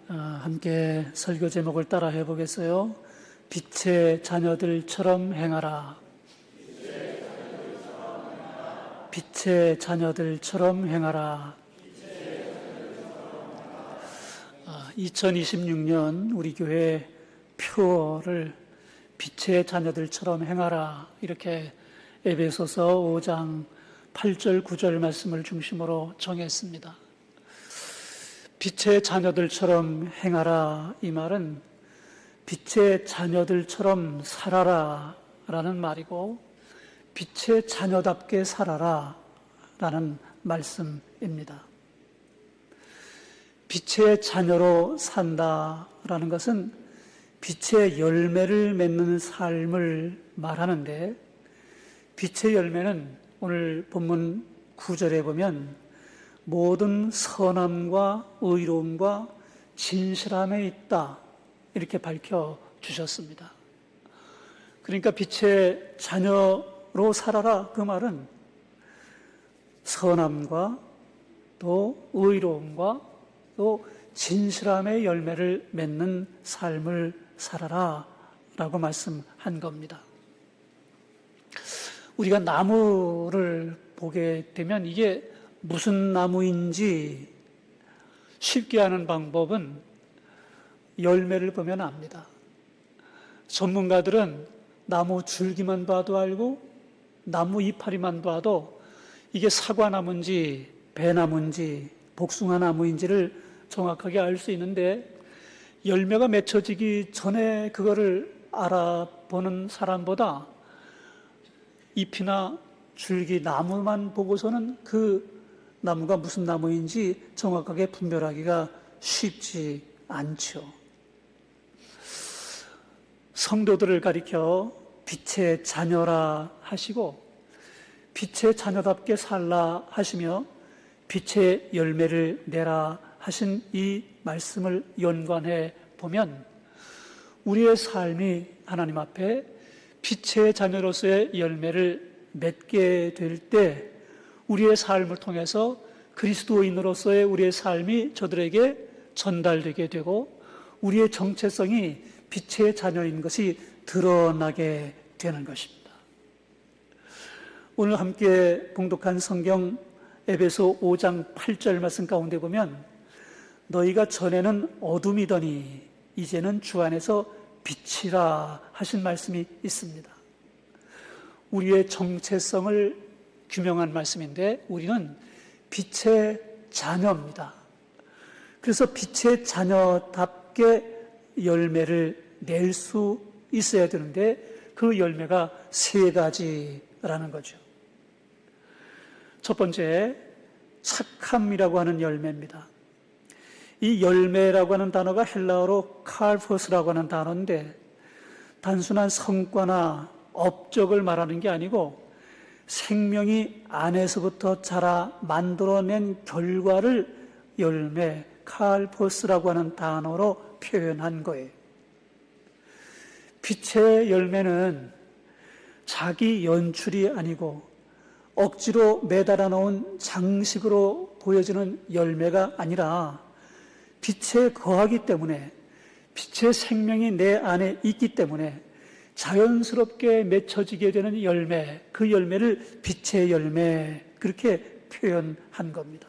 함께 설교 제목을 따라 해보겠어요. 빛의 자녀들처럼 행하라. 빛의 자녀들처럼 행하라. 2026년 우리 교회 표어를 빛의 자녀들처럼 행하라, 이렇게 에베소서 5장 8절 9절 말씀을 중심으로 정했습니다. 빛의 자녀들처럼 행하라, 이 말은 빛의 자녀들처럼 살아라 라는 말이고, 빛의 자녀답게 살아라 라는 말씀입니다. 빛의 자녀로 산다라는 것은 빛의 열매를 맺는 삶을 말하는데, 빛의 열매는 오늘 본문 9절에 보면 모든 선함과 의로움과 진실함에 있다, 이렇게 밝혀주셨습니다. 그러니까 빛의 자녀로 살아라, 그 말은 선함과 또 의로움과 또 진실함의 열매를 맺는 삶을 살아라 라고 말씀한 겁니다. 우리가 나무를 보게 되면 이게 무슨 나무인지 쉽게 아는 방법은 열매를 보면 압니다. 전문가들은 나무 줄기만 봐도 알고, 나무 이파리만 봐도 이게 사과나무인지 배나무인지 복숭아나무인지를 정확하게 알 수 있는데, 열매가 맺혀지기 전에 그거를 알아보는 사람보다 잎이나 줄기, 나무만 보고서는 그 나무가 무슨 나무인지 정확하게 분별하기가 쉽지 않죠. 성도들을 가리켜 빛의 자녀라 하시고, 빛의 자녀답게 살라 하시며 빛의 열매를 내라 하신 이 말씀을 연관해 보면, 우리의 삶이 하나님 앞에 빛의 자녀로서의 열매를 맺게 될 때, 우리의 삶을 통해서 그리스도인으로서의 우리의 삶이 저들에게 전달되게 되고, 우리의 정체성이 빛의 자녀인 것이 드러나게 되는 것입니다. 오늘 함께 봉독한 성경 에베소 5장 8절 말씀 가운데 보면, 너희가 전에는 어둠이더니 이제는 주 안에서 빛이라 하신 말씀이 있습니다. 우리의 정체성을 규명한 말씀인데, 우리는 빛의 자녀입니다. 그래서 빛의 자녀답게 열매를 낼 수 있어야 되는데, 그 열매가 세 가지라는 거죠. 첫 번째, 착함이라고 하는 열매입니다. 이 열매라고 하는 단어가 헬라어로 칼포스라고 하는 단어인데, 단순한 성과나 업적을 말하는 게 아니고 생명이 안에서부터 자라 만들어낸 결과를 열매, 칼포스라고 하는 단어로 표현한 거예요. 빛의 열매는 자기 연출이 아니고 억지로 매달아 놓은 장식으로 보여지는 열매가 아니라, 빛에 거하기 때문에, 빛의 생명이 내 안에 있기 때문에 자연스럽게 맺혀지게 되는 열매, 그 열매를 빛의 열매, 그렇게 표현한 겁니다.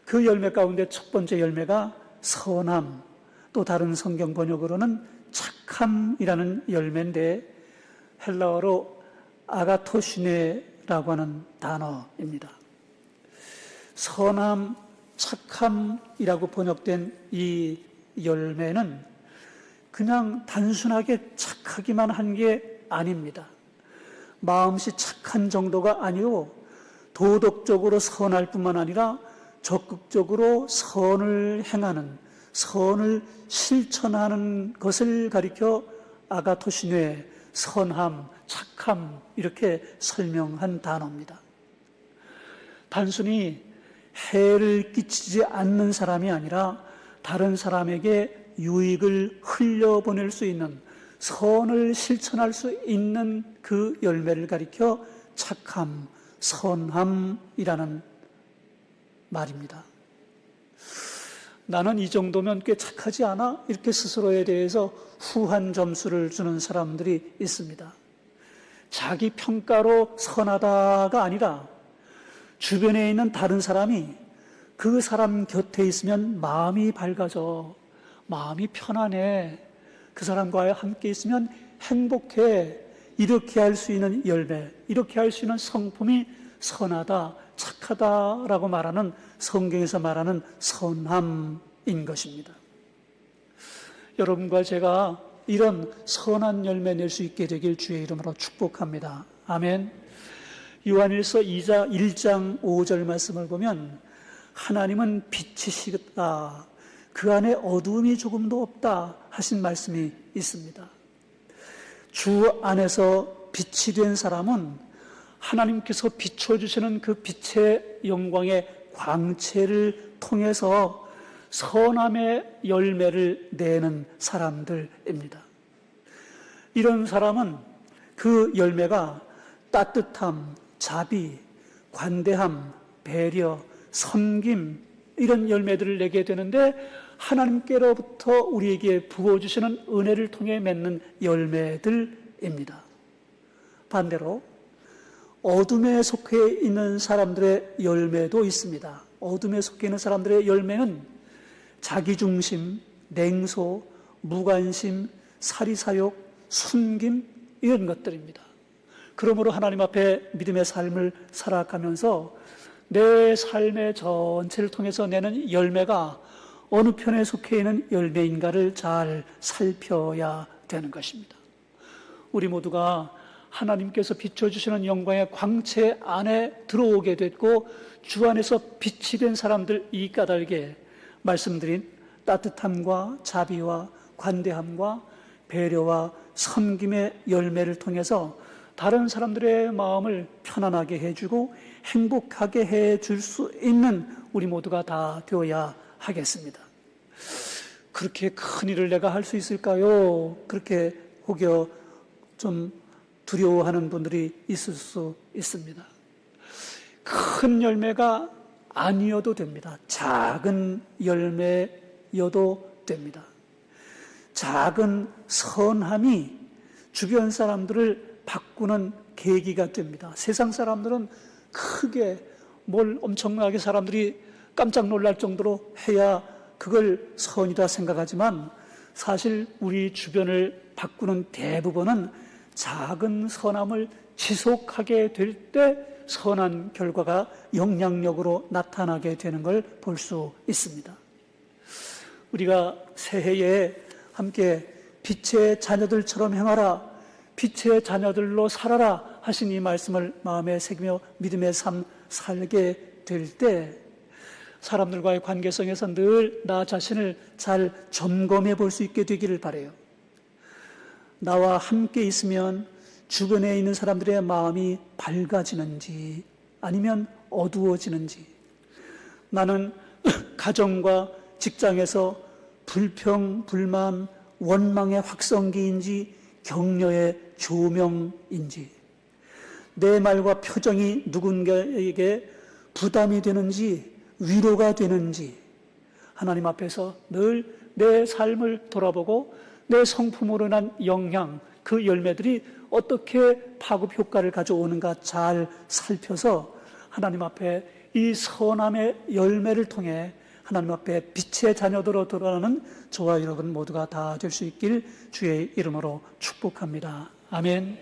그 열매 가운데 첫 번째 열매가 선함, 또 다른 성경 번역으로는 착함이라는 열매인데, 헬라어로 아가토시네라고 하는 단어입니다. 선함, 착함이라고 번역된 이 열매는 그냥 단순하게 착하기만 한 게 아닙니다. 마음씨 착한 정도가 아니고 도덕적으로 선할 뿐만 아니라 적극적으로 선을 행하는, 선을 실천하는 것을 가리켜 아가토시네, 선함, 착함, 이렇게 설명한 단어입니다. 단순히 해를 끼치지 않는 사람이 아니라 다른 사람에게 유익을 흘려보낼 수 있는, 선을 실천할 수 있는 그 열매를 가리켜 착함, 선함이라는 말입니다. 나는 이 정도면 꽤 착하지 않아? 이렇게 스스로에 대해서 후한 점수를 주는 사람들이 있습니다. 자기 평가로 선하다가 아니라 주변에 있는 다른 사람이 그 사람 곁에 있으면 마음이 밝아져, 마음이 편안해, 그 사람과 함께 있으면 행복해, 이렇게 할 수 있는 열매, 이렇게 할 수 있는 성품이 선하다, 착하다라고 말하는, 성경에서 말하는 선함인 것입니다. 여러분과 제가 이런 선한 열매 낼 수 있게 되길 주의 이름으로 축복합니다. 아멘. 요한일서 1장 5절 말씀을 보면 하나님은 빛이시다, 그 안에 어두움이 조금도 없다 하신 말씀이 있습니다. 주 안에서 빛이 된 사람은 하나님께서 비춰주시는 그 빛의 영광의 광채를 통해서 선함의 열매를 내는 사람들입니다. 이런 사람은 그 열매가 따뜻함, 자비, 관대함, 배려, 섬김, 이런 열매들을 내게 되는데 하나님께로부터 우리에게 부어주시는 은혜를 통해 맺는 열매들입니다. 반대로 어둠에 속해 있는 사람들의 열매도 있습니다. 어둠에 속해 있는 사람들의 열매는 자기중심, 냉소, 무관심, 사리사욕, 숨김, 이런 것들입니다. 그러므로 하나님 앞에 믿음의 삶을 살아가면서 내 삶의 전체를 통해서 내는 열매가 어느 편에 속해 있는 열매인가를 잘 살펴야 되는 것입니다. 우리 모두가 하나님께서 비춰주시는 영광의 광채 안에 들어오게 됐고 주 안에서 빛이 된 사람들, 이 까닭에 말씀드린 따뜻함과 자비와 관대함과 배려와 섬김의 열매를 통해서 다른 사람들의 마음을 편안하게 해주고 행복하게 해줄 수 있는 우리 모두가 다 되어야 하겠습니다. 그렇게 큰 일을 내가 할 수 있을까요? 그렇게 혹여 좀 두려워하는 분들이 있을 수 있습니다. 큰 열매가 아니어도 됩니다. 작은 열매여도 됩니다. 작은 선함이 주변 사람들을 바꾸는 계기가 됩니다. 세상 사람들은 크게 뭘 엄청나게 사람들이 깜짝 놀랄 정도로 해야 그걸 선이다 생각하지만 사실 우리 주변을 바꾸는 대부분은 작은 선함을 지속하게 될 때 선한 결과가 영향력으로 나타나게 되는 걸 볼 수 있습니다. 우리가 새해에 함께 빛의 자녀들처럼 행하라, 빛의 자녀들로 살아라 하신 이 말씀을 마음에 새기며 믿음의 삶 살게 될 때 사람들과의 관계성에서 늘 나 자신을 잘 점검해 볼 수 있게 되기를 바라요. 나와 함께 있으면 주변에 있는 사람들의 마음이 밝아지는지 아니면 어두워지는지, 나는 가정과 직장에서 불평, 불만, 원망의 확성기인지 격려의 조명인지, 내 말과 표정이 누군가에게 부담이 되는지 위로가 되는지 하나님 앞에서 늘 내 삶을 돌아보고 내 성품으로 난 영향, 그 열매들이 어떻게 파급 효과를 가져오는가 잘 살펴서 하나님 앞에 이 선함의 열매를 통해 하나님 앞에 빛의 자녀들로 돌아가는 저와 여러분 모두가 다 될 수 있길 주의 이름으로 축복합니다. 아멘.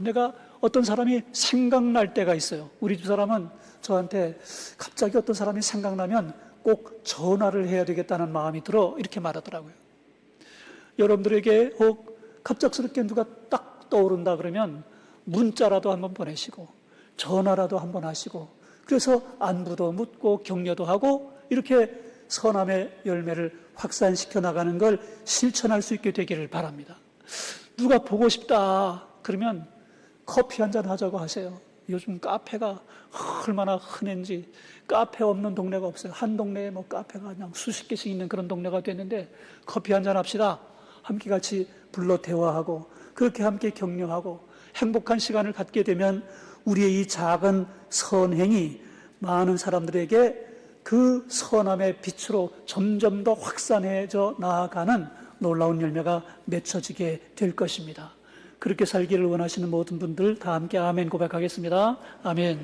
내가 어떤 사람이 생각날 때가 있어요. 우리 집 사람은 저한테 갑자기 어떤 사람이 생각나면 꼭 전화를 해야 되겠다는 마음이 들어 이렇게 말하더라고요. 여러분들에게 혹 갑작스럽게 누가 딱 떠오른다 그러면 문자라도 한번 보내시고 전화라도 한번 하시고, 그래서 안부도 묻고 격려도 하고 이렇게 선함의 열매를 확산시켜 나가는 걸 실천할 수 있게 되기를 바랍니다. 누가 보고 싶다 그러면 커피 한잔 하자고 하세요. 요즘 카페가 얼마나 흔한지 카페 없는 동네가 없어요. 한 동네에 뭐 카페가 그냥 수십 개씩 있는 그런 동네가 됐는데 커피 한잔 합시다. 함께 같이 불러 대화하고 그렇게 함께 격려하고 행복한 시간을 갖게 되면 우리의 이 작은 선행이 많은 사람들에게 그 선함의 빛으로 점점 더 확산해져 나아가는 놀라운 열매가 맺혀지게 될 것입니다. 그렇게 살기를 원하시는 모든 분들 다 함께 아멘 고백하겠습니다. 아멘.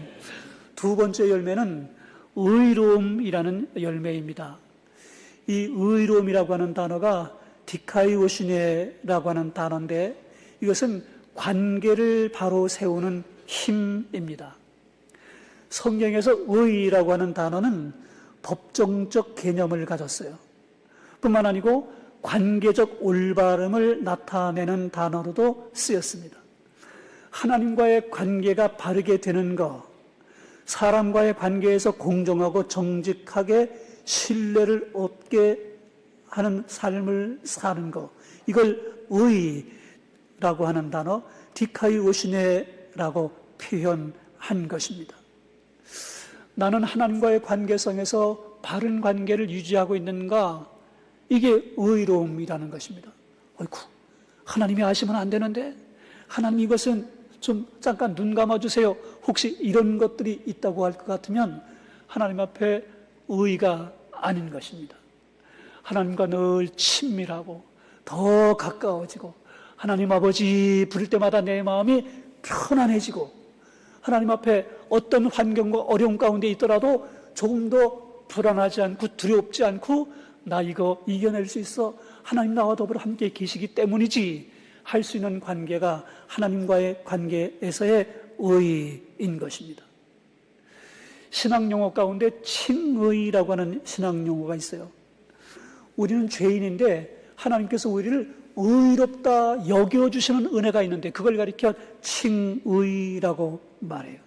두 번째 열매는 의로움이라는 열매입니다. 이 의로움이라고 하는 단어가 디카이오시네라고 하는 단어인데, 이것은 관계를 바로 세우는 힘입니다. 성경에서 의라고 하는 단어는 법정적 개념을 가졌어요. 뿐만 아니고 관계적 올바름을 나타내는 단어로도 쓰였습니다. 하나님과의 관계가 바르게 되는 것, 사람과의 관계에서 공정하고 정직하게 신뢰를 얻게 하는 삶을 사는 것, 이걸 의라고 하는 단어 디카이오시네라고 표현한 것입니다. 나는 하나님과의 관계성에서 바른 관계를 유지하고 있는가? 이게 의로움이라는 것입니다. 어이쿠, 하나님이 아시면 안 되는데, 하나님 이것은 좀 잠깐 눈 감아주세요. 혹시 이런 것들이 있다고 할 것 같으면 하나님 앞에 의가 아닌 것입니다. 하나님과 늘 친밀하고 더 가까워지고, 하나님 아버지 부를 때마다 내 마음이 편안해지고, 하나님 앞에 어떤 환경과 어려움 가운데 있더라도 조금 더 불안하지 않고 두렵지 않고, 나 이거 이겨낼 수 있어, 하나님 나와 더불어 함께 계시기 때문이지 할 수 있는 관계가 하나님과의 관계에서의 의인 것입니다. 신앙용어 가운데 칭의라고 하는 신앙용어가 있어요. 우리는 죄인인데 하나님께서 우리를 의롭다 여겨주시는 은혜가 있는데, 그걸 가리켜 칭의라고 말해요.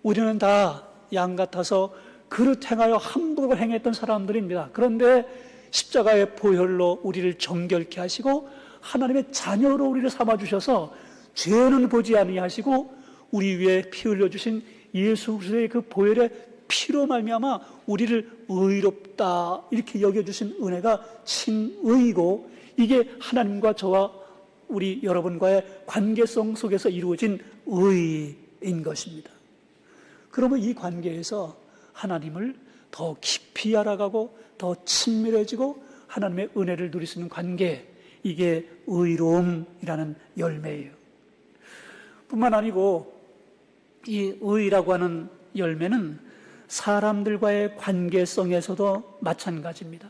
우리는 다 양 같아서 그릇 행하여 함부로 행했던 사람들입니다. 그런데 십자가의 보혈로 우리를 정결케 하시고 하나님의 자녀로 우리를 삼아주셔서 죄는 보지 아니하시고 우리 위에 피 흘려주신 예수 그리스도의 그 보혈의 피로 말미암아 우리를 의롭다 이렇게 여겨주신 은혜가 칭의이고, 이게 하나님과 저와 우리 여러분과의 관계성 속에서 이루어진 의인 것입니다. 그러면 이 관계에서 하나님을 더 깊이 알아가고 더 친밀해지고 하나님의 은혜를 누릴 수 있는 관계, 이게 의로움이라는 열매예요. 뿐만 아니고 이 의라고 하는 열매는 사람들과의 관계성에서도 마찬가지입니다.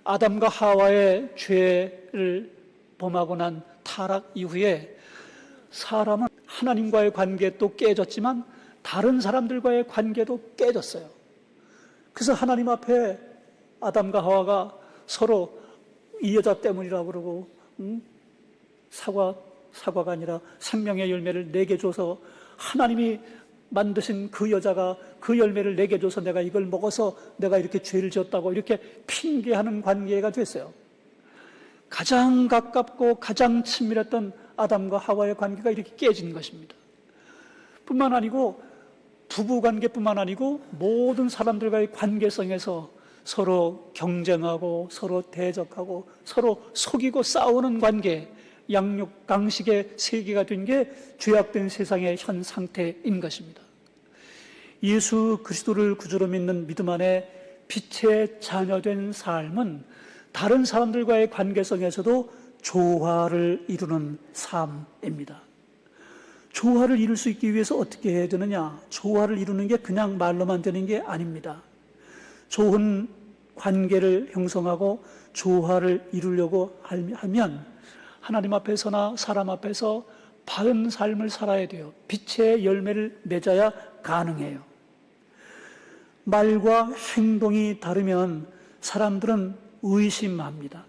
아담과 하와의 죄를 범하고 난 타락 이후에 사람은 하나님과의 관계도 깨졌지만 다른 사람들과의 관계도 깨졌어요. 그래서 하나님 앞에 아담과 하와가 서로 이 여자 때문이라고 그러고, 사과가 아니라 생명의 열매를 내게 줘서, 하나님이 만드신 그 여자가 그 열매를 내게 줘서 내가 이걸 먹어서 내가 이렇게 죄를 지었다고 이렇게 핑계하는 관계가 됐어요. 가장 가깝고 가장 친밀했던 아담과 하와의 관계가 이렇게 깨진 것입니다. 뿐만 아니고 부부관계뿐만 아니고 모든 사람들과의 관계성에서 서로 경쟁하고 서로 대적하고 서로 속이고 싸우는 관계, 양육, 강식의 세계가 된 게 죄악된 세상의 현 상태인 것입니다. 예수 그리스도를 구주로 믿는 믿음 안에 빛의 자녀된 삶은 다른 사람들과의 관계성에서도 조화를 이루는 삶입니다. 조화를 이룰 수 있기 위해서 어떻게 해야 되느냐? 조화를 이루는 게 그냥 말로만 되는 게 아닙니다. 좋은 관계를 형성하고 조화를 이루려고 하면 하나님 앞에서나 사람 앞에서 바른 삶을 살아야 돼요. 빛의 열매를 맺어야 가능해요. 말과 행동이 다르면 사람들은 의심합니다.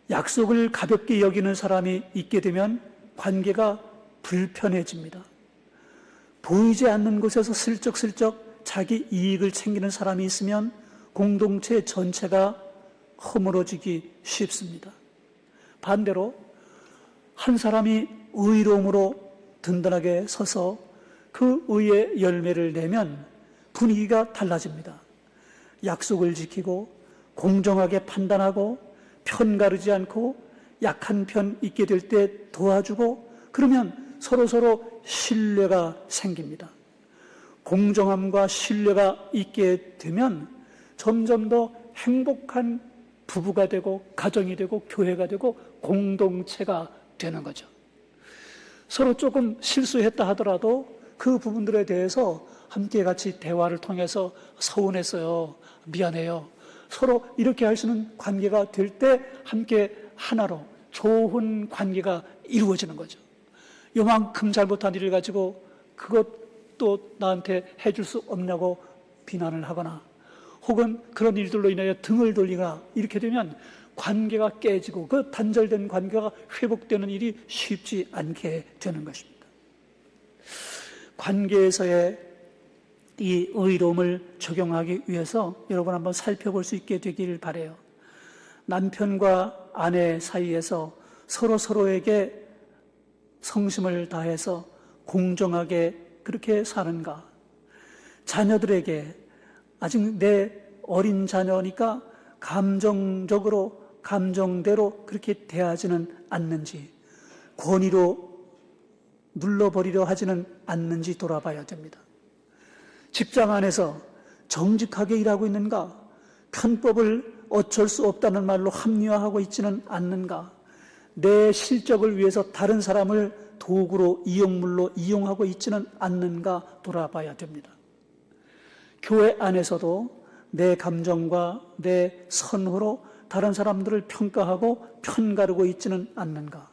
약속을 가볍게 여기는 사람이 있게 되면 관계가 불편해집니다. 보이지 않는 곳에서 슬쩍슬쩍 자기 이익을 챙기는 사람이 있으면 공동체 전체가 허물어지기 쉽습니다. 반대로 한 사람이 의로움으로 든든하게 서서 그 의의 열매를 내면 분위기가 달라집니다. 약속을 지키고 공정하게 판단하고 편가르지 않고 약한 편 있게 될 때 도와주고, 그러면 서로서로 신뢰가 생깁니다. 공정함과 신뢰가 있게 되면 점점 더 행복한 부부가 되고 가정이 되고 교회가 되고 공동체가 되는 거죠. 서로 조금 실수했다 하더라도 그 부분들에 대해서 함께 같이 대화를 통해서 서운했어요, 미안해요, 서로 이렇게 할 수 있는 관계가 될 때 함께 하나로 좋은 관계가 이루어지는 거죠. 요만큼 잘못한 일을 가지고 그것도 나한테 해줄 수 없냐고 비난을 하거나 혹은 그런 일들로 인하여 등을 돌리거나 이렇게 되면 관계가 깨지고 그 단절된 관계가 회복되는 일이 쉽지 않게 되는 것입니다. 관계에서의 이 의로움을 적용하기 위해서 여러분 한번 살펴볼 수 있게 되길 바라요. 남편과 아내 사이에서 서로에게 성심을 다해서 공정하게 그렇게 사는가? 자녀들에게 아직 내 어린 자녀니까 감정적으로 감정대로 그렇게 대하지는 않는지, 권위로 눌러버리려 하지는 않는지 돌아봐야 됩니다. 직장 안에서 정직하게 일하고 있는가? 편법을 어쩔 수 없다는 말로 합리화하고 있지는 않는가? 내 실적을 위해서 다른 사람을 도구로 이용물로 이용하고 있지는 않는가 돌아봐야 됩니다. 교회 안에서도 내 감정과 내 선호로 다른 사람들을 평가하고 편가르고 있지는 않는가?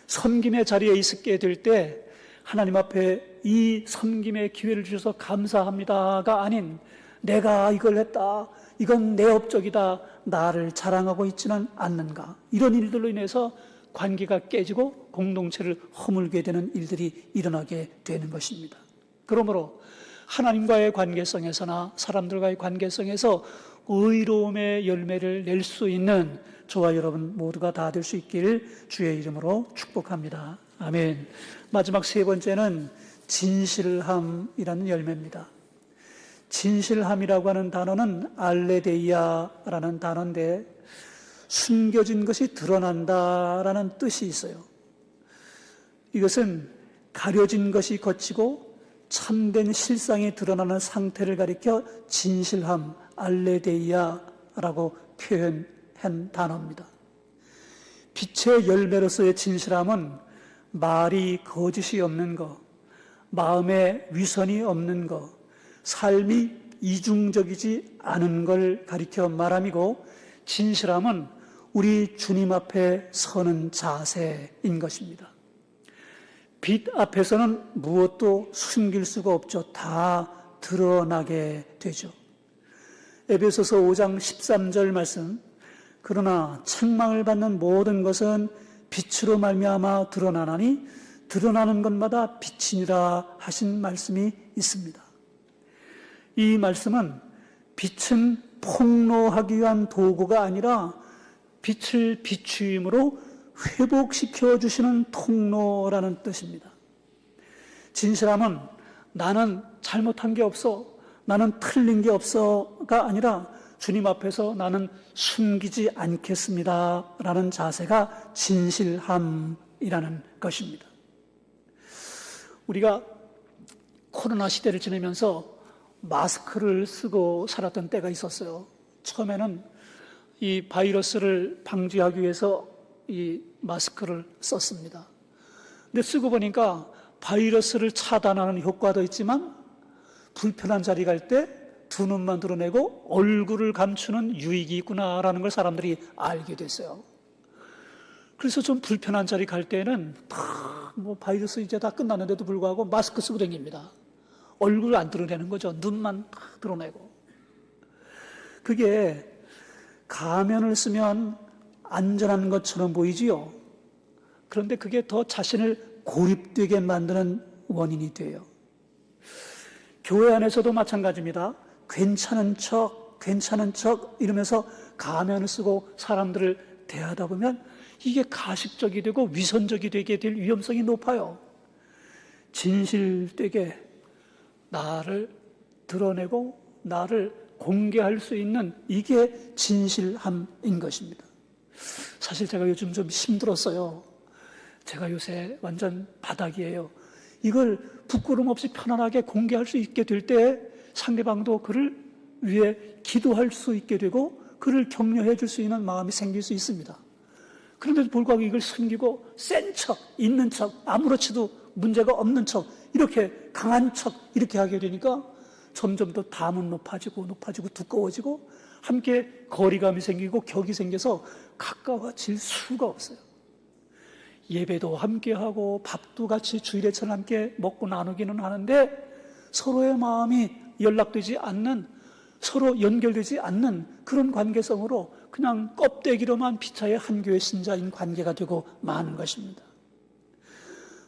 섬김의 자리에 있게 될 때 하나님 앞에 이 섬김의 기회를 주셔서 감사합니다가 아닌 내가 이걸 했다, 이건 내 업적이다, 나를 자랑하고 있지는 않는가? 이런 일들로 인해서 관계가 깨지고 공동체를 허물게 되는 일들이 일어나게 되는 것입니다. 그러므로 하나님과의 관계성에서나 사람들과의 관계성에서 의로움의 열매를 낼 수 있는 저와 여러분 모두가 다 될 수 있기를 주의 이름으로 축복합니다. 아멘. 마지막 세 번째는 진실함이라는 열매입니다. 진실함이라고 하는 단어는 알레데이아라는 단어인데 숨겨진 것이 드러난다라는 뜻이 있어요. 이것은 가려진 것이 겉이고 참된 실상이 드러나는 상태를 가리켜 진실함, 알레데이아라고 표현한 단어입니다. 빛의 열매로서의 진실함은 말이 거짓이 없는 것, 마음에 위선이 없는 것, 삶이 이중적이지 않은 걸 가리켜 말함이고, 진실함은 우리 주님 앞에 서는 자세인 것입니다. 빛 앞에서는 무엇도 숨길 수가 없죠. 다 드러나게 되죠. 에베소서 5장 13절 말씀, 그러나 책망을 받는 모든 것은 빛으로 말미암아 드러나나니 드러나는 것마다 빛이니라 하신 말씀이 있습니다. 이 말씀은 빛은 폭로하기 위한 도구가 아니라 빛을 비추임으로 회복시켜 주시는 통로라는 뜻입니다. 진실함은 나는 잘못한 게 없어, 나는 틀린 게 없어가 아니라 주님 앞에서 나는 숨기지 않겠습니다 라는 자세가 진실함이라는 것입니다. 우리가 코로나 시대를 지내면서 마스크를 쓰고 살았던 때가 있었어요. 처음에는 이 바이러스를 방지하기 위해서 이 마스크를 썼습니다. 근데 쓰고 보니까 바이러스를 차단하는 효과도 있지만 불편한 자리 갈 때 두 눈만 드러내고 얼굴을 감추는 유익이 있구나라는 걸 사람들이 알게 됐어요. 그래서 좀 불편한 자리 갈 때는 뭐 바이러스 이제 다 끝났는데도 불구하고 마스크 쓰고 다닙니다. 얼굴을 안 드러내는 거죠. 눈만 드러내고. 그게 가면을 쓰면 안전한 것처럼 보이지요. 그런데 그게 더 자신을 고립되게 만드는 원인이 돼요. 교회 안에서도 마찬가지입니다. 괜찮은 척 이러면서 가면을 쓰고 사람들을 대하다 보면 이게 가식적이 되고 위선적이 되게 될 위험성이 높아요. 진실되게 나를 드러내고 나를 공개할 수 있는 이게 진실함인 것입니다. 사실 제가 요즘 좀 힘들었어요. 제가 요새 완전 바닥이에요. 이걸 부끄럼 없이 편안하게 공개할 수 있게 될 때 상대방도 그를 위해 기도할 수 있게 되고 그를 격려해 줄 수 있는 마음이 생길 수 있습니다. 그런데도 불구하고 이걸 숨기고 센 척, 있는 척, 아무렇지도 문제가 없는 척, 이렇게 강한 척 이렇게 하게 되니까 점점 더 담은 높아지고 두꺼워지고 함께 거리감이 생기고 격이 생겨서 가까워질 수가 없어요. 예배도 함께하고 밥도 같이 주일에처럼 함께 먹고 나누기는 하는데 서로의 마음이 연락되지 않는, 서로 연결되지 않는 그런 관계성으로 그냥 껍데기로만 피차의 한 교회 신자인 관계가 되고 마는 것입니다.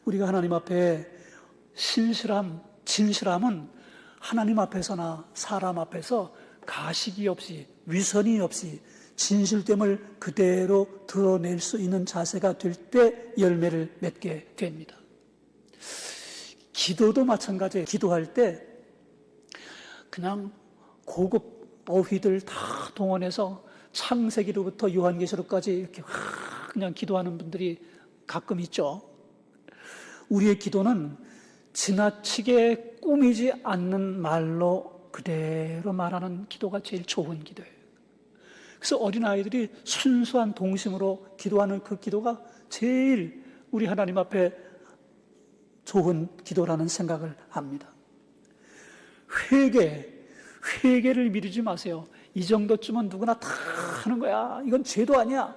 우리가 하나님 앞에 신실함, 진실함은 하나님 앞에서나 사람 앞에서 가식이 없이 위선이 없이 진실됨을 그대로 드러낼 수 있는 자세가 될 때 열매를 맺게 됩니다. 기도도 마찬가지예요. 기도할 때 그냥 고급 어휘들 다 동원해서 창세기로부터 요한계시록까지 이렇게 그냥 기도하는 분들이 가끔 있죠. 우리의 기도는 지나치게 꾸미지 않는 말로 그대로 말하는 기도가 제일 좋은 기도예요. 그래서 어린아이들이 순수한 동심으로 기도하는 그 기도가 제일 우리 하나님 앞에 좋은 기도라는 생각을 합니다. 회개를 미루지 마세요. 이 정도쯤은 누구나 다 하는 거야. 이건 죄도 아니야.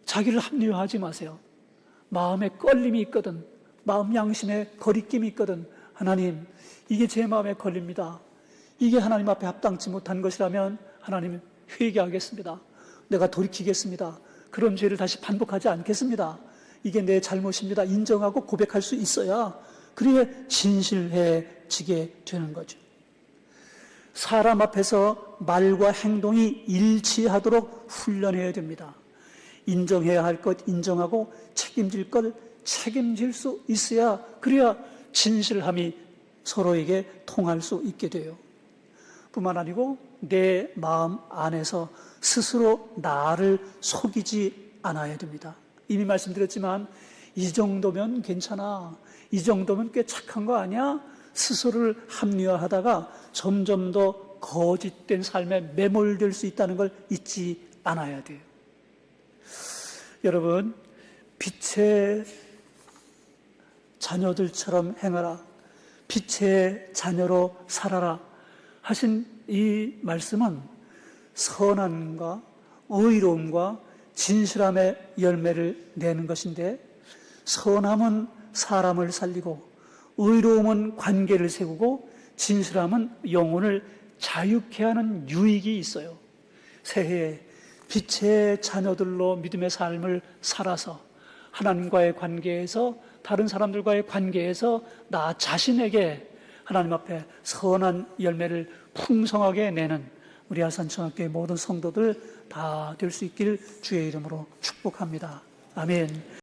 자기를 합리화하지 마세요. 마음에 끌림이 있거든, 마음 양심에 거리낌이 있거든, 하나님, 이게 제 마음에 걸립니다. 이게 하나님 앞에 합당치 못한 것이라면 하나님 회개하겠습니다. 내가 돌이키겠습니다. 그런 죄를 다시 반복하지 않겠습니다. 이게 내 잘못입니다. 인정하고 고백할 수 있어야 그래야 진실해지게 되는 거죠. 사람 앞에서 말과 행동이 일치하도록 훈련해야 됩니다. 인정해야 할 것 인정하고 책임질 것 책임질 수 있어야 그래야 진실함이 서로에게 통할 수 있게 돼요. 뿐만 아니고 내 마음 안에서 스스로 나를 속이지 않아야 됩니다. 이미 말씀드렸지만 이 정도면 괜찮아, 이 정도면 꽤 착한 거 아니야? 스스로를 합리화하다가 점점 더 거짓된 삶에 매몰될 수 있다는 걸 잊지 않아야 돼요. 여러분, 빛의 자녀들처럼 행하라, 빛의 자녀로 살아라 하신 이 말씀은 선함과 의로움과 진실함의 열매를 내는 것인데, 선함은 사람을 살리고 의로움은 관계를 세우고 진실함은 영혼을 자유케 하는 유익이 있어요. 새해에 빛의 자녀들로 믿음의 삶을 살아서 하나님과의 관계에서, 다른 사람들과의 관계에서 나 자신에게 하나님 앞에 선한 열매를 풍성하게 내는 우리 아산청학교의 모든 성도들 다 될 수 있기를 주의 이름으로 축복합니다. 아멘.